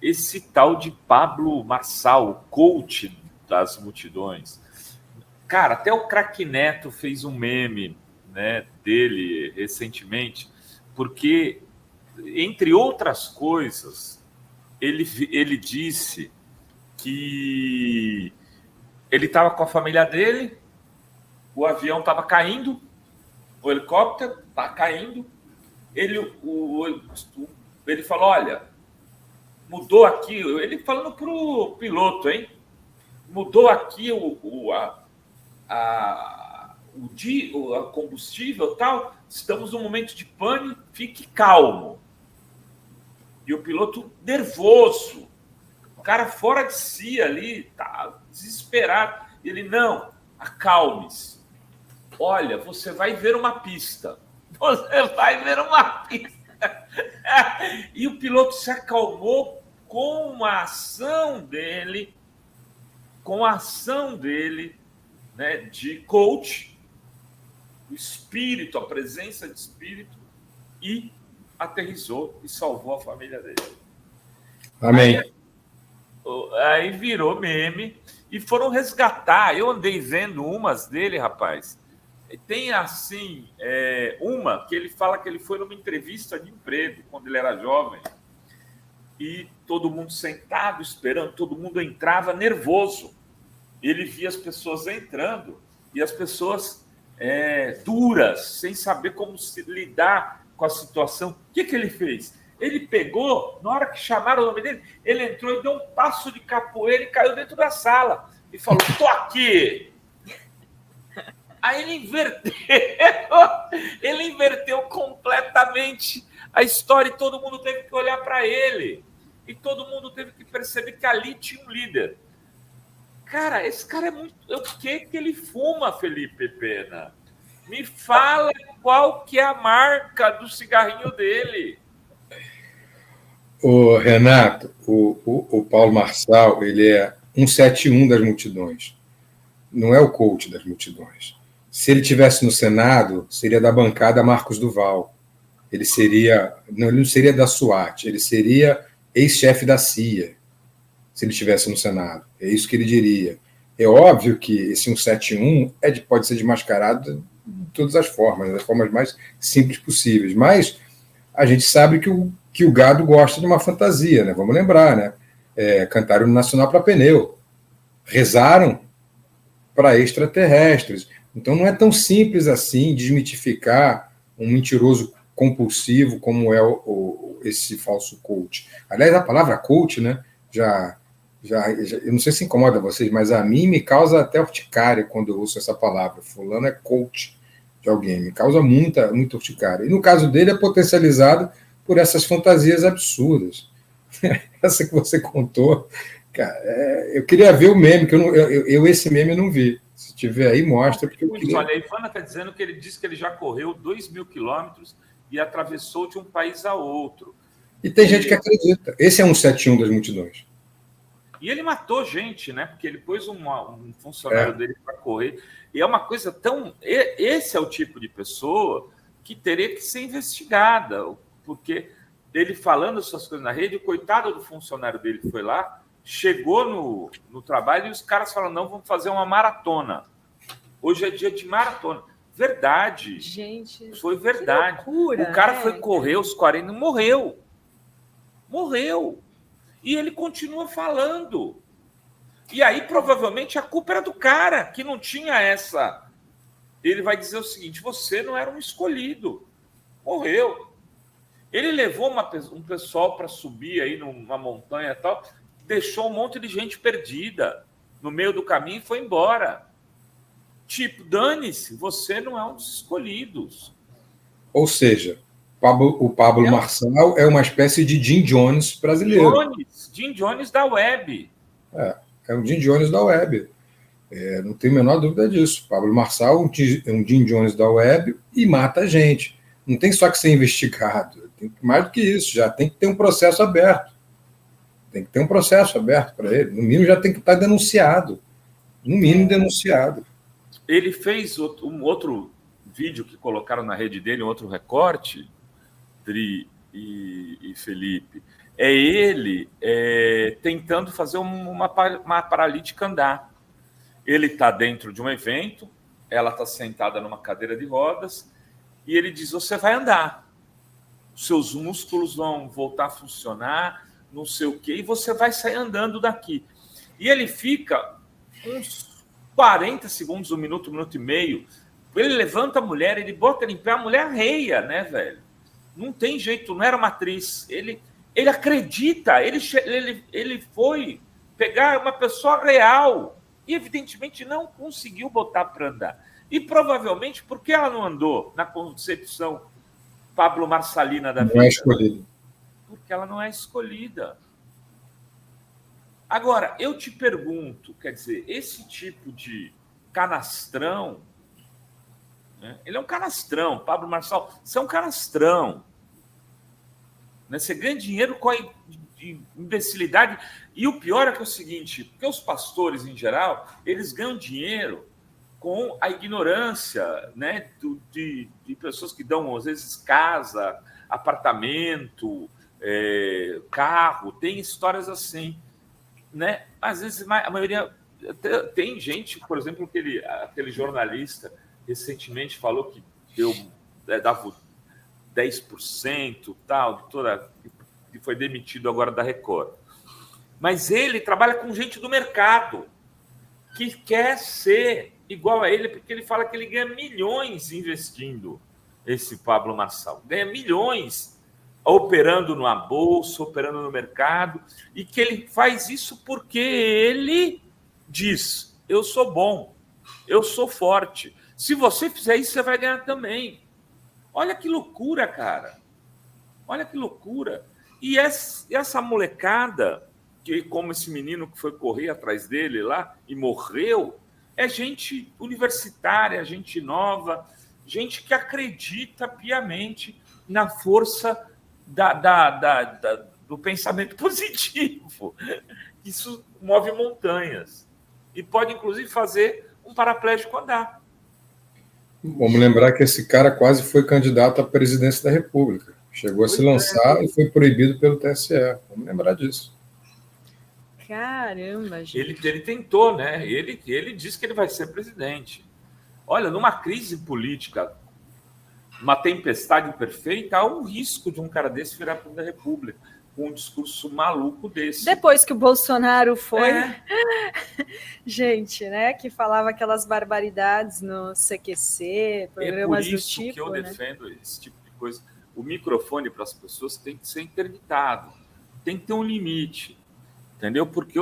esse tal de Pablo Marçal, o coach das multidões. Cara, até o Craque Neto fez um meme, né, dele recentemente, porque, entre outras coisas, ele disse que ele estava com a família dele, o avião estava caindo, o helicóptero está caindo, ele falou, olha, mudou aqui, ele falando para o piloto, hein? Mudou aqui o combustível e tal, estamos num momento de pânico, fique calmo. E o piloto nervoso, o cara fora de si ali, tá desesperado. Ele, não, acalme-se. Olha, você vai ver uma pista. Você vai ver uma pista. E o piloto se acalmou com a ação dele, né, de coach, o espírito, a presença de espírito, e aterrissou e salvou a família dele. Amém. Aí virou meme e foram resgatar. Eu andei vendo umas dele, rapaz. Tem assim, uma que ele fala que ele foi numa entrevista de emprego quando ele era jovem e todo mundo sentado esperando, todo mundo entrava nervoso. Ele via as pessoas entrando e as pessoas duras, sem saber como se lidar com a situação. O que ele fez? Ele pegou, na hora que chamaram o nome dele, ele entrou e deu um passo de capoeira e caiu dentro da sala. E falou, tô aqui! Aí ele inverteu completamente a história e todo mundo teve que olhar para ele. E todo mundo teve que perceber que ali tinha um líder. Cara, esse cara é muito... O que ele fuma, Felipe Pena? Me fala qual que é a marca do cigarrinho dele. O Renato, o Paulo Marçal, ele é 171 das multidões. Não é o coach das multidões. Se ele tivesse no Senado, seria da bancada Marcos Duval. Ele não seria da SWAT, ele seria ex-chefe da CIA, se ele estivesse no Senado. É isso que ele diria. É óbvio que esse 171 pode ser desmascarado de todas as formas, das formas mais simples possíveis. Mas a gente sabe que o gado gosta de uma fantasia, né? Vamos lembrar, né? Cantaram no Nacional para pneu. Rezaram para extraterrestres. Então não é tão simples assim desmitificar um mentiroso compulsivo como é esse falso coach. Aliás, a palavra coach, né, já eu não sei se incomoda vocês, mas a mim me causa até urticária quando eu ouço essa palavra. Fulano é coach de alguém, me causa muita urticária. E no caso dele é potencializado por essas fantasias absurdas. Essa que você contou, cara, eu queria ver o meme, que eu esse meme eu não vi. Se tiver aí, mostra. Porque Olha, a Ivana está dizendo que ele disse que ele já correu 2.000 quilômetros e atravessou de um país a outro. E tem gente que acredita. Esse é 171 das multidões. E ele matou gente, né? Porque ele pôs um funcionário dele para correr. E é uma coisa tão... Esse é o tipo de pessoa que teria que ser investigada. Porque ele falando essas coisas na rede, o coitado do funcionário dele foi lá, chegou no trabalho e os caras falam, não, vamos fazer uma maratona. Hoje é dia de maratona. Verdade. Gente, foi verdade. Loucura, o cara foi correr os 40 e morreu. E ele continua falando. E aí, provavelmente, a culpa era do cara, que não tinha essa... Ele vai dizer o seguinte, você não era um escolhido. Morreu. Ele levou um pessoal para subir aí numa montanha e tal, deixou um monte de gente perdida no meio do caminho e foi embora. Tipo, dane-se, você não é um dos escolhidos. Ou seja, o Pablo Marçal é uma espécie de Jim Jones brasileiro. Jim Jones da web. É um Jim Jones da web. Não tenho a menor dúvida disso. Pablo Marçal é um Jim Jones da web e mata a gente. Não tem só que ser investigado. Tem mais do que isso. Já tem que ter um processo aberto. Tem que ter um processo aberto para ele. No mínimo, já tem que estar denunciado. No mínimo, denunciado. Ele fez um outro vídeo que colocaram na rede dele, um outro recorte, Dri e Felipe, é ele tentando fazer uma paralítica andar. Ele está dentro de um evento, ela está sentada numa cadeira de rodas, e ele diz, você vai andar, os seus músculos vão voltar a funcionar, não sei o quê, e você vai sair andando daqui. E ele fica uns 40 segundos, 1 minuto, 1 minuto e meio, ele levanta a mulher, ele bota ela em pé, a mulher arreia, né, velho? Não tem jeito, não era uma atriz. Ele acredita, ele foi pegar uma pessoa real e, evidentemente, não conseguiu botar para andar. E, provavelmente, por que ela não andou na concepção Pablo Marsalina da vida? Não é escolhida. Porque ela não é escolhida. Agora, eu te pergunto, quer dizer, esse tipo de canastrão, né? Ele é um canastrão, Pablo Marçal, você é um canastrão. Né? Você ganha dinheiro com a imbecilidade. E o pior é que é o seguinte, porque os pastores, em geral, eles ganham dinheiro com a ignorância, né, de pessoas que dão, às vezes, casa, apartamento, carro, tem histórias assim. Né? Às vezes, a maioria... Tem gente, por exemplo, aquele jornalista recentemente falou que dava 10%, tal, que foi demitido agora da Record. Mas ele trabalha com gente do mercado que quer ser igual a ele, porque ele fala que ele ganha milhões investindo, esse Pablo Marçal. Ganha milhões operando numa bolsa, operando no mercado, e que ele faz isso porque ele diz, eu sou bom, eu sou forte. Se você fizer isso, você vai ganhar também. Olha que loucura, cara. Olha que loucura. E essa molecada, que como esse menino que foi correr atrás dele lá e morreu, é gente universitária, gente nova, gente que acredita piamente na força do pensamento positivo. Isso move montanhas. E pode, inclusive, fazer um paraplégico andar. Vamos lembrar que esse cara quase foi candidato à presidência da República. Chegou a se lançar e foi proibido pelo TSE. Vamos lembrar disso. Caramba, gente. Ele tentou, né? Ele disse que ele vai ser presidente. Olha, numa crise política, uma tempestade perfeita, há um risco de um cara desse virar presidente da República, com um discurso maluco desse. Depois que o Bolsonaro foi, gente, né, que falava aquelas barbaridades no CQC, programas do tipo. É por isso que eu defendo esse tipo de coisa. O microfone para as pessoas tem que ser interditado, tem que ter um limite, entendeu? Porque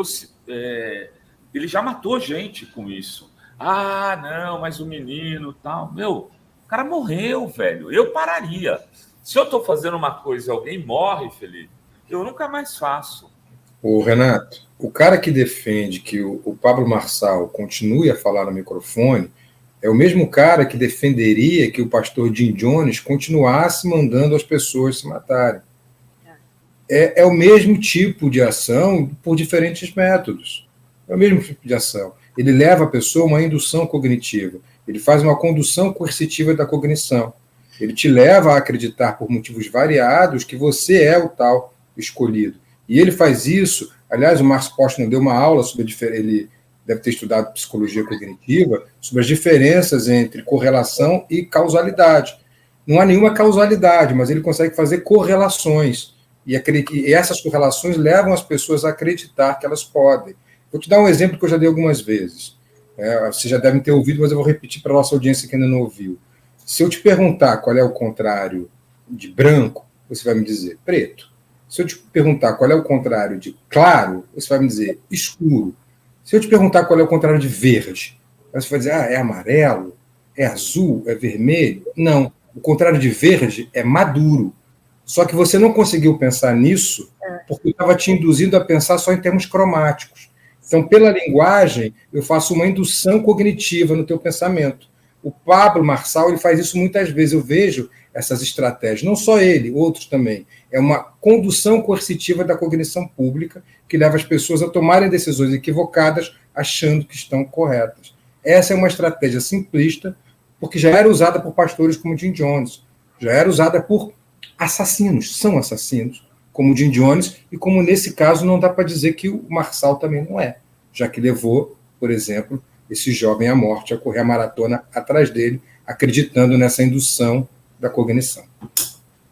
ele já matou gente com isso. Ah, não, mas o menino tal. Meu, o cara morreu, velho. Eu pararia. Se eu estou fazendo uma coisa e alguém morre, Felipe, eu nunca mais faço. Ô, Renato, o cara que defende que o Pablo Marçal continue a falar no microfone é o mesmo cara que defenderia que o pastor Jim Jones continuasse mandando as pessoas se matarem. É o mesmo tipo de ação por diferentes métodos. É o mesmo tipo de ação. Ele leva a pessoa a uma indução cognitiva. Ele faz uma condução coercitiva da cognição. Ele te leva a acreditar por motivos variados que você é o tal escolhido. E ele faz isso, aliás, o Marx Postman deu uma aula sobre ele deve ter estudado psicologia cognitiva, sobre as diferenças entre correlação e causalidade. Não há nenhuma causalidade, mas ele consegue fazer correlações. E essas correlações levam as pessoas a acreditar que elas podem. Vou te dar um exemplo que eu já dei algumas vezes. Vocês já devem ter ouvido, mas eu vou repetir para a nossa audiência que ainda não ouviu. Se eu te perguntar qual é o contrário de branco, você vai me dizer preto. Se eu te perguntar qual é o contrário de claro, você vai me dizer escuro. Se eu te perguntar qual é o contrário de verde, você vai dizer, é amarelo, é azul, é vermelho. Não, o contrário de verde é maduro. Só que você não conseguiu pensar nisso porque estava te induzindo a pensar só em termos cromáticos. Então, pela linguagem, eu faço uma indução cognitiva no teu pensamento. O Pablo Marçal ele faz isso muitas vezes. Eu vejo essas estratégias, não só ele, outros também. É uma condução coercitiva da cognição pública que leva as pessoas a tomarem decisões equivocadas achando que estão corretas. Essa é uma estratégia simplista, porque já era usada por pastores como Jim Jones, já era usada por assassinos, são assassinos, como o Jim Jones, e como nesse caso não dá para dizer que o Marçal também não é, já que levou, por exemplo, esse jovem à morte a correr a maratona atrás dele, acreditando nessa indução da cognição.